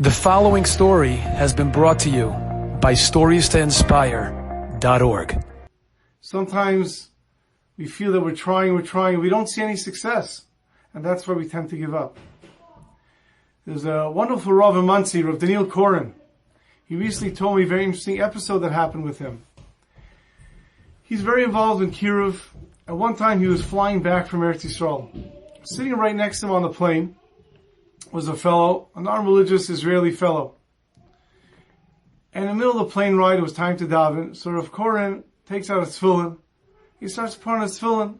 The following story has been brought to you by StoriesToInspire.org. Sometimes we feel that we're trying, we don't see any success, and that's why we tend to give up. There's a wonderful Rav in Monsey, Rav Daniel Koren. He recently told me a very interesting episode that happened with him. He's very involved in Kiruv. At one time he was flying back from Eretz Yisrael. Sitting right next to him on the plane was a fellow, a non-religious Israeli fellow. And in the middle of the plane ride, it was time to daven. So Rav Koren takes out his tefillin. He starts to put on his tefillin.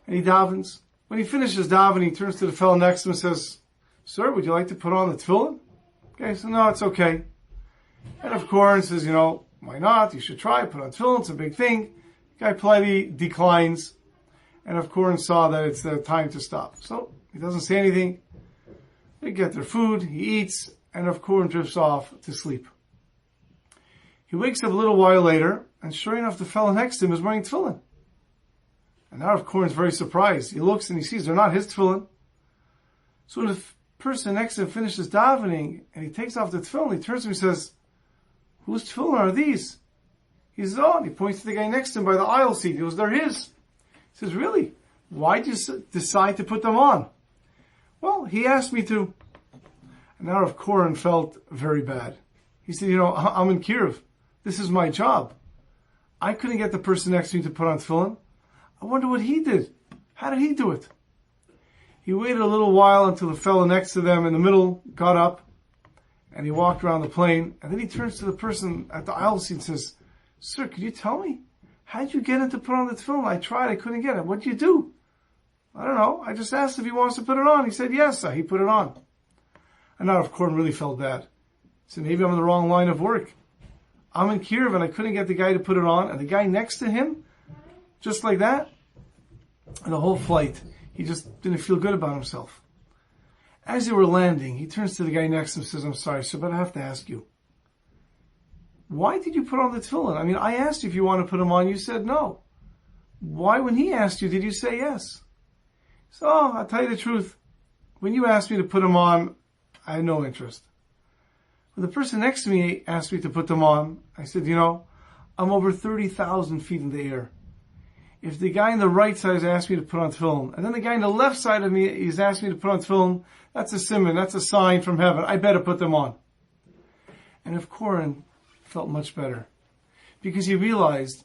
And he davens. When he finishes davening, he turns to the fellow next to him and says, "Sir, would you like to put on the tefillin?" Okay, so no, it's okay. And Rav Koren says, why not? You should try. Put on tefillin. It's a big thing. The guy politely declines. And Rav Koren saw that it's the time to stop. So he doesn't say anything. They get their food, he eats, and Rav Koren drifts off to sleep. He wakes up a little while later, and sure enough, the fellow next to him is wearing tefillin. And now Rav Koren's very surprised. He looks and he sees they're not his tefillin. So when the person next to him finishes davening, and he takes off the tefillin, he turns to him and says, "Whose tefillin are these?" He says, "Oh," and he points to the guy next to him by the aisle seat. He goes, "They're his." He says, "Really? Why did you decide to put them on?" "Well, he asked me to." And now Rav Koren felt very bad. He said, I'm in Kiruv. This is my job. I couldn't get the person next to me to put on tefillin. I wonder what he did. How did he do it? He waited a little while until the fellow next to them in the middle got up and he walked around the plane. And then he turns to the person at the aisle seat and says, "Sir, could you tell me? How did you get him to put on the tefillin? I tried. I couldn't get it. What did you do?" "I don't know. I just asked if he wants to put it on." He said, "Yes, sir." He put it on. And now Rav Koren really felt bad. He said, maybe I'm in the wrong line of work. I'm in Kiruv and I couldn't get the guy to put it on. And the guy next to him, just like that. And the whole flight, he just didn't feel good about himself. As they were landing, he turns to the guy next to him and says, "I'm sorry, sir, but I have to ask you. Why did you put on the tefillin? I mean, I asked you if you want to put them on. You said no. Why, when he asked you, did you say yes?" So, I'll tell you the truth. When you asked me to put them on, I had no interest. When the person next to me asked me to put them on, I said, I'm over 30,000 feet in the air. If the guy on the right side has asked me to put on tefillin, and then the guy on the left side of me is asking me to put on tefillin, that's a simon, that's a sign from heaven. I better put them on. And Rav Koren felt much better, because he realized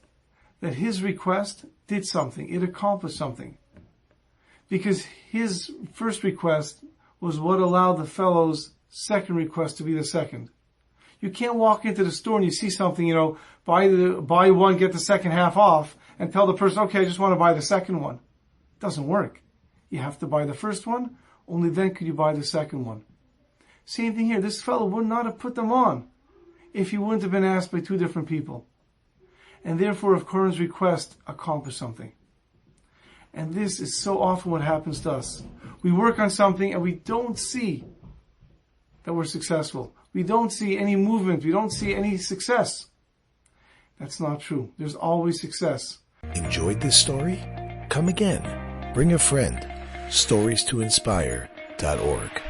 that his request did something. It accomplished something. Because his first request was what allowed the fellow's second request to be the second. You can't walk into the store and you see something, buy one, get the second half off, and tell the person, "Okay, I just want to buy the second one." It doesn't work. You have to buy the first one, only then could you buy the second one. Same thing here. This fellow would not have put them on if he wouldn't have been asked by two different people. And therefore, Rav Koren's request accomplished something. And this is so often what happens to us. We work on something and we don't see that we're successful. We don't see any movement. We don't see any success. That's not true. There's always success. Enjoyed this story? Come again. Bring a friend. StoriesToInspire.org